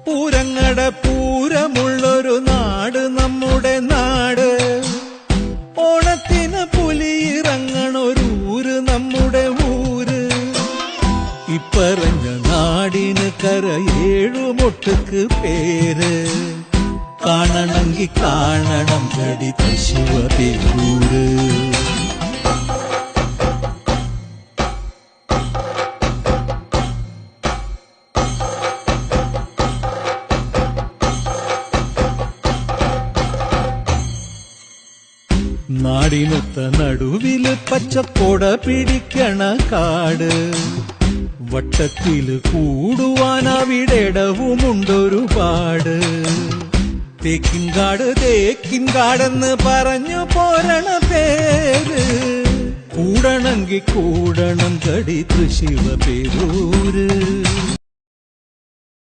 പൂരങ്ങട പൂരമുള്ളൊരു നാട് നമ്മുടെ നാട്. ഓണത്തിന് പുലിയിറങ്ങണൊരൂര് നമ്മുടെ ഊര്. ഇപ്പറഞ്ഞ നാടിന് കരയേഴുമൊട്ടുക്ക് പേര്. കാണണമെങ്കി കാണണം കടി തൃശ്ശിവപേരൂര്. നാടിനൊത്ത നടുവില് പച്ചക്കൊട പിടിക്കണ കാട്. വട്ടത്തില് കൂടുവാൻ അവിടെടവുമുണ്ടൊരുപാട്. തേക്കിൻകാട് തേക്കിൻകാടെന്ന് പറഞ്ഞു പോരണ പേര്. കൂടണമെങ്കി കൂടണം കടി തൃശ്ശിവപേരൂര്.